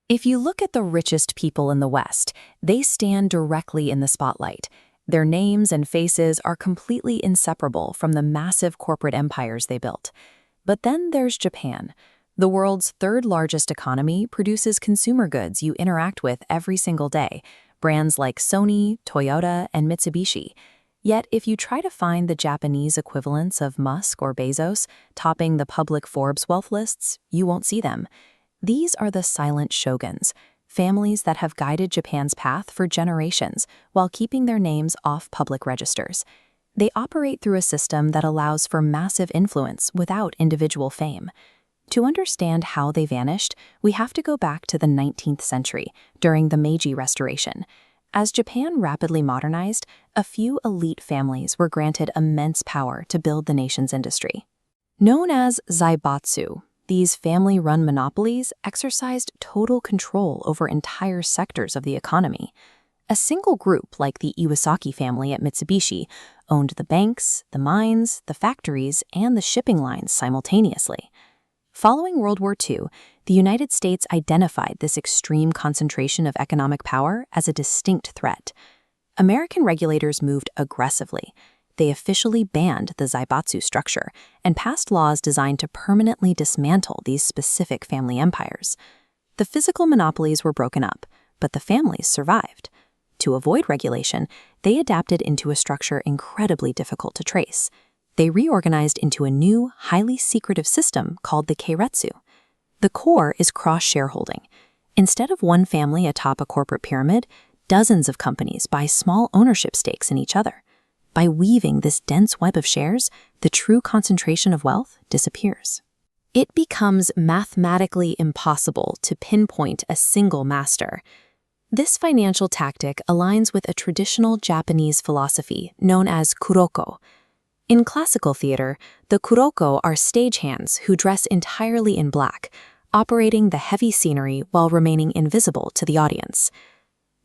If you look at the richest people in the West, they stand directly in the spotlight. Their names and faces are completely inseparable from the massive corporate empires they built. But then there's Japan. The world's third-largest economy produces consumer goods you interact with every single day, brands like Sony, Toyota, and Mitsubishi. Yet if you try to find the Japanese equivalents of Musk or Bezos topping the public Forbes wealth lists, you won't see them. These are the silent shoguns, families that have guided Japan's path for generations while keeping their names off public registers. They operate through a system that allows for massive influence without individual fame. To understand how they vanished, we have to go back to the 19th century, during the Meiji Restoration. As Japan rapidly modernized, a few elite families were granted immense power to build the nation's industry. Known as Zaibatsu, these family-run monopolies exercised total control over entire sectors of the economy. A single group, like the Iwasaki family at Mitsubishi, owned the banks, the mines, the factories, and the shipping lines simultaneously. Following World War II, the United States identified this extreme concentration of economic power as a distinct threat. American regulators moved aggressively. They officially banned the Zaibatsu structure and passed laws designed to permanently dismantle these specific family empires. The physical monopolies were broken up, but the families survived. To avoid regulation, they adapted into a structure incredibly difficult to trace. They reorganized into a new, highly secretive system called the Keiretsu. The core is cross-shareholding. Instead of one family atop a corporate pyramid, dozens of companies buy small ownership stakes in each other. By weaving this dense web of shares, the true concentration of wealth disappears. It becomes mathematically impossible to pinpoint a single master. This financial tactic aligns with a traditional Japanese philosophy known as Kuroko. In classical theater, the Kuroko are stagehands who dress entirely in black, operating the heavy scenery while remaining invisible to the audience.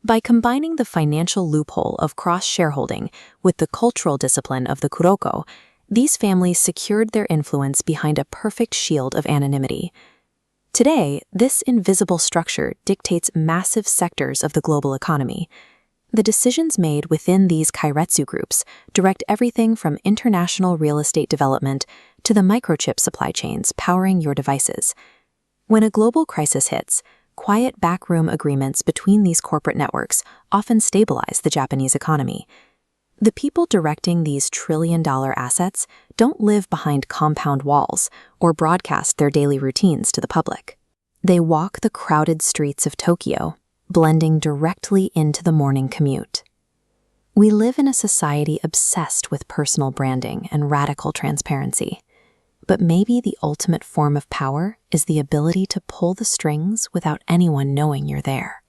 By combining the financial loophole of cross-shareholding with the cultural discipline of the Kuroko, these families secured their influence behind a perfect shield of anonymity. Today, this invisible structure dictates massive sectors of the global economy. The decisions made within these Keiretsu groups direct everything from international real estate development to the microchip supply chains powering your devices. When a global crisis hits, quiet backroom agreements between these corporate networks often stabilize the Japanese economy. The people directing these trillion-dollar assets don't live behind compound walls or broadcast their daily routines to the public. They walk the crowded streets of Tokyo, blending directly into the morning commute. We live in a society obsessed with personal branding and radical transparency. But maybe the ultimate form of power is the ability to pull the strings without anyone knowing you're there.